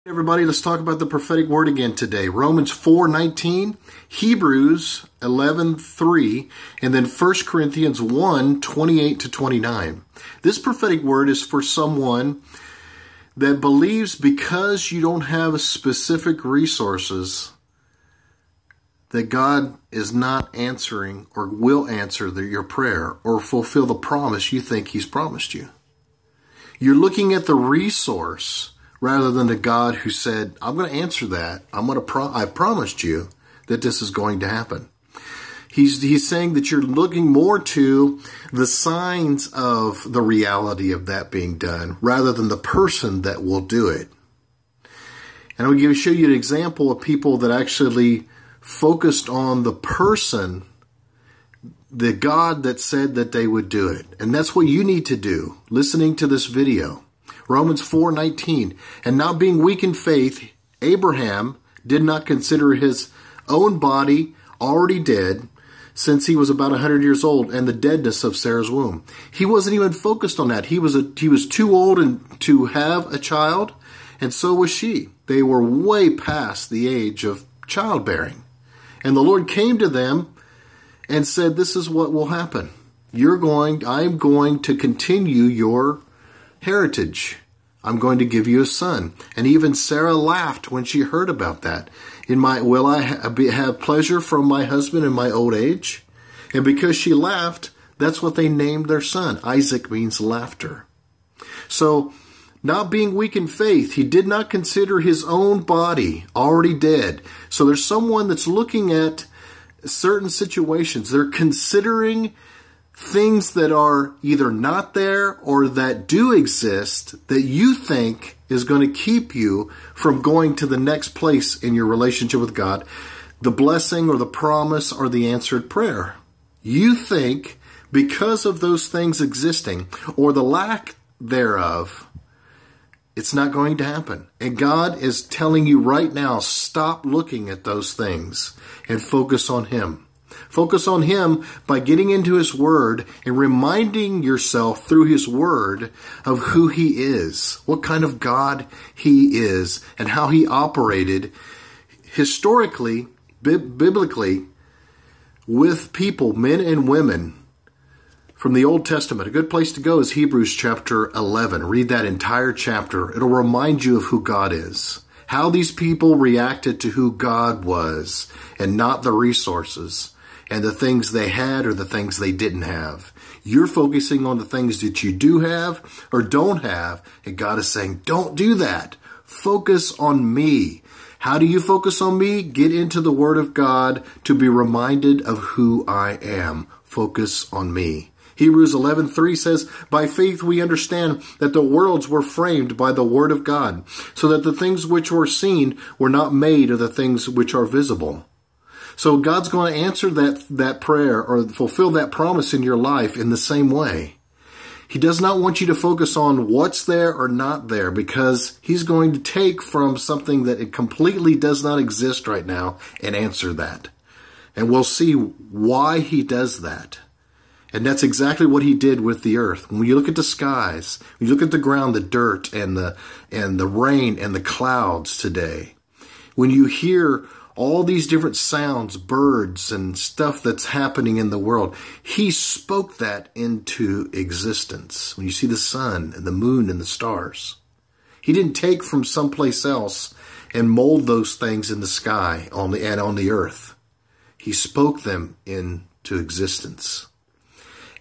Everybody, let's talk about the prophetic word again today. Romans 4:19, Hebrews 11:3, and then 1 Corinthians 1:28 to 29. This prophetic word is for someone that believes because you don't have specific resources that God is not answering or will answer your prayer or fulfill the promise you think He's promised you. You're looking at the resource rather than the God who said, I'm going to answer that. I promised you that this is going to happen. He's saying that you're looking more to the signs of the reality of that being done rather than the person that will do it. And I'm going to show you an example of people that actually focused on the person, the God that said that they would do it. And that's what you need to do, listening to this video. Romans 4:19, and not being weak in faith, Abraham did not consider his own body already dead, since he was about 100 years old, and the deadness of Sarah's womb. He wasn't even focused on that. He was too old to have a child, and so was she. They were way past the age of childbearing. And the Lord came to them and said, this is what will happen. I'm going to continue your heritage. I'm going to give you a son. And even Sarah laughed when she heard about that. Will I have pleasure from my husband in my old age? And because she laughed, that's what they named their son. Isaac means laughter. So, not being weak in faith, he did not consider his own body already dead. So there's someone that's looking at certain situations. They're considering things that are either not there or that do exist that you think is going to keep you from going to the next place in your relationship with God, the blessing or the promise or the answered prayer. You think because of those things existing or the lack thereof, it's not going to happen. And God is telling you right now, stop looking at those things and focus on Him. Focus on Him by getting into His Word and reminding yourself through His Word of who He is, what kind of God He is, and how He operated historically, biblically, with people, men and women, from the Old Testament. A good place to go is Hebrews chapter 11. Read that entire chapter. It'll remind you of who God is, how these people reacted to who God was, and not the resources and the things they had or the things they didn't have. You're focusing on the things that you do have or don't have, and God is saying, don't do that. Focus on me. How do you focus on me? Get into the Word of God to be reminded of who I am. Focus on me. Hebrews 11:3 says, by faith we understand that the worlds were framed by the Word of God, so that the things which were seen were not made of the things which are visible. So God's going to answer that prayer or fulfill that promise in your life in the same way. He does not want you to focus on what's there or not there, because He's going to take from something that it completely does not exist right now and answer that. And we'll see why He does that. And that's exactly what He did with the earth. When you look at the skies, when you look at the ground, the dirt and the rain and the clouds today, when you hear all these different sounds, birds and stuff that's happening in the world, He spoke that into existence. When you see the sun and the moon and the stars, He didn't take from someplace else and mold those things in the sky and on the earth. He spoke them into existence.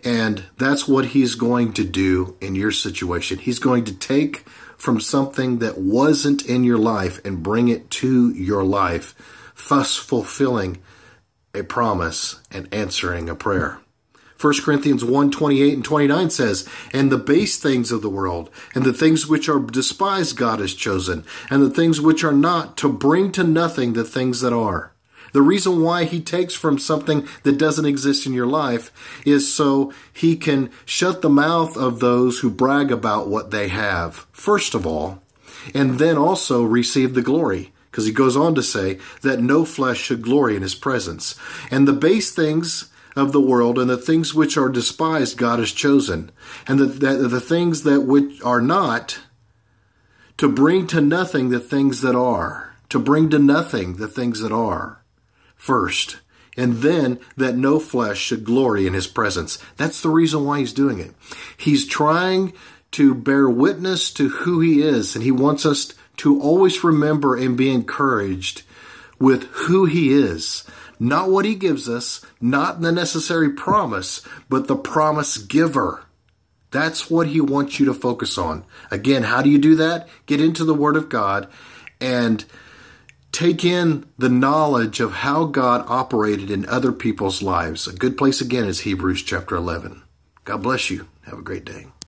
And that's what He's going to do in your situation. He's going to take from something that wasn't in your life and bring it to your life, thus fulfilling a promise and answering a prayer. 1 Corinthians 1:28 and 29 says, and the base things of the world, and the things which are despised God has chosen, and the things which are not, to bring to nothing the things that are. The reason why He takes from something that doesn't exist in your life is so He can shut the mouth of those who brag about what they have, first of all, and then also receive the glory. Because He goes on to say that no flesh should glory in His presence. And the base things of the world and the things which are despised God has chosen. And the things that which are not, To bring to nothing the things that are. To bring to nothing the things that are. First. And then that no flesh should glory in his presence. That's the reason why he's doing it. He's trying to bear witness to who he is. And he wants us to always remember and be encouraged with who he is. Not what he gives us, not the necessary promise, but the promise giver. That's what he wants you to focus on. Again, how do you do that? Get into the Word of God and take in the knowledge of how God operated in other people's lives. A good place again is Hebrews chapter 11. God bless you. Have a great day.